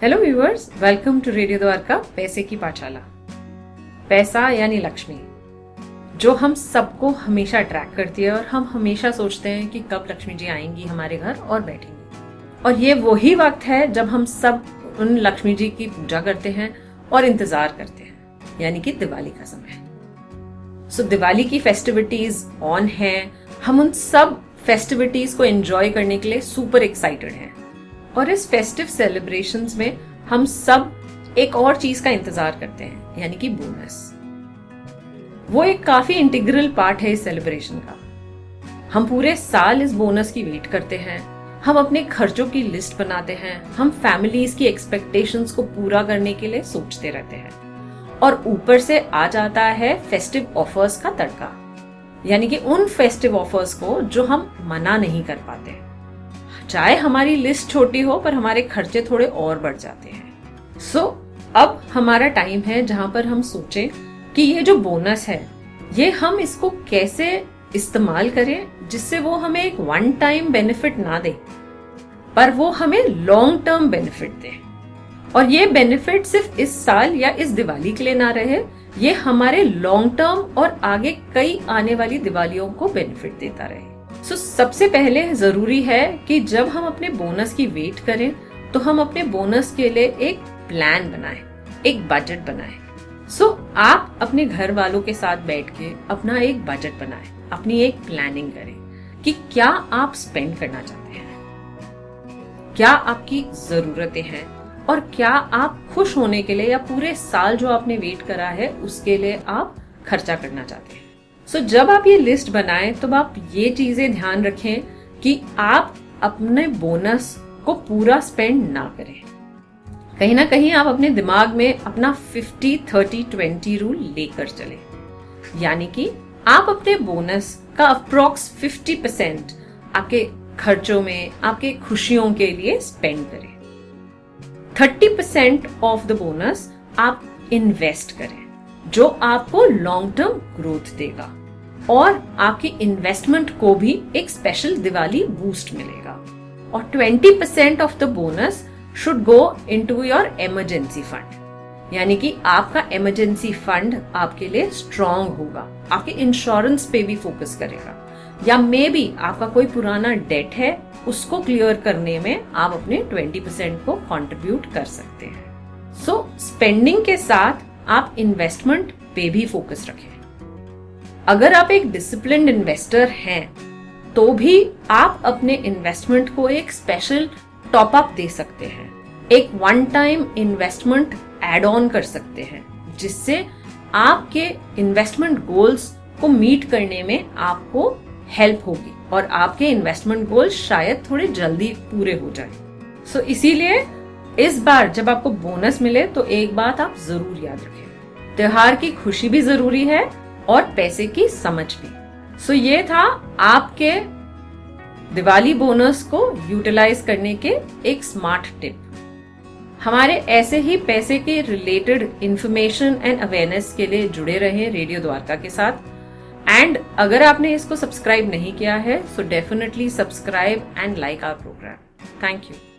Hello viewers, welcome to radio Dwarka पैसे की पाठशाला। पैसा यानी लक्ष्मी, जो हम सबको हमेशा अट्रैक्ट करती है और हम हमेशा सोचते हैं कि कब लक्ष्मी जी आएंगी हमारे घर और बैठेंगी। और ये वही वक्त है जब हम सब उन लक्ष्मी जी की पूजा करते हैं और इंतजार करते हैं, यानी कि दिवाली का समय। सो दिवाली की फेस्टिविटीज ऑन है। हम उन सब फेस्टिविटीज को एंजॉय करने के लिए सुपर एक्साइटेड हैं। और इस फेस्टिव सेलिब्रेशंस में हम सब एक और चीज का इंतजार करते हैं, यानी कि बोनस। वो एक काफी इंटीग्रल पार्ट है इस सेलिब्रेशन का। हम पूरे साल इस बोनस की वेट करते हैं। हम अपने खर्चों की लिस्ट बनाते हैं। हम फैमिलीज की एक्सपेक्टेशंस को पूरा करने के लिए सोचते रहते हैं। और ऊपर से आ जाता है फेस्टिव ऑफर्स का तड़का, यानी कि उन फेस्टिव ऑफर्स को जो हम मना नहीं कर पाते। चाहे हमारी लिस्ट छोटी हो पर हमारे खर्चे थोड़े और बढ़ जाते हैं। सो अब हमारा टाइम है जहां पर हम सोचें कि ये जो बोनस है, ये हम इसको कैसे इस्तेमाल करें जिससे वो हमें एक वन टाइम बेनिफिट ना दे, पर वो हमें लॉन्ग टर्म बेनिफिट दे। और ये बेनिफिट सिर्फ इस साल या इस दिवाली के लिए ना रहे, ये हमारे लॉन्ग टर्म और आगे कई आने वाली दिवालियों को बेनिफिट देता रहे। सबसे पहले जरूरी है कि जब हम अपने बोनस की वेट करें तो हम अपने बोनस के लिए एक प्लान बनाएं, एक बजट बनाएं। आप अपने घर वालों के साथ बैठ के अपना एक बजट बनाएं, अपनी एक प्लानिंग करें कि क्या आप स्पेंड करना चाहते हैं, क्या आपकी जरूरतें हैं और क्या आप खुश होने के लिए या पूरे साल जो आपने वेट करा है उसके लिए आप खर्चा करना चाहते हैं। जब आप ये लिस्ट बनाएं तो आप ये चीजें ध्यान रखें कि आप अपने बोनस को पूरा स्पेंड ना करें। कहीं ना कहीं आप अपने दिमाग में अपना 50-30-20 रूल लेकर चले, यानी कि आप अपने बोनस का अप्रोक्स 50% आपके खर्चों में, आपके खुशियों के लिए स्पेंड करें। 30% ऑफ द बोनस आप इन्वेस्ट करें, जो आपको लॉन्ग टर्म ग्रोथ देगा और आपकी इन्वेस्टमेंट को भी एक स्पेशल दिवाली बूस्ट मिलेगा। और 20% of the bonus should go into your emergency fund, यानी कि आपका इमरजेंसी फंड आपके लिए स्ट्रांग होगा, आपके इंश्योरेंस पे भी फोकस करेगा, या मे बी आपका कोई पुराना डेट है उसको क्लियर करने में आप अपने 20% को कंट्रीब्यूट कर सकते हैं। स्पेंडिंग के साथ आप इन्वेस्टमेंट पे भी फोकस रखें। अगर आप एक डिसिप्लिन्ड इन्वेस्टर हैं तो भी आप अपने इन्वेस्टमेंट को एक स्पेशल टॉप अप दे सकते हैं, एक one time investment add on कर सकते हैं, जिससे आपके इन्वेस्टमेंट गोल्स को मीट करने में आपको हेल्प होगी और आपके इन्वेस्टमेंट गोल्स शायद थोड़े जल्दी पूरे हो जाए। इसीलिए इस बार जब आपको बोनस मिले तो एक बात आप जरूर याद रखें, त्योहार की खुशी भी जरूरी है और पैसे की समझ भी। ये था आपके दिवाली बोनस को यूटिलाइज करने के एक स्मार्ट टिप। हमारे ऐसे ही पैसे के रिलेटेड इंफॉर्मेशन एंड अवेयरनेस के लिए जुड़े रहें रेडियो द्वारका के साथ। एंड अगर आपने इसको सब्सक्राइब नहीं किया है, definitely subscribe and like our programme. Thank you.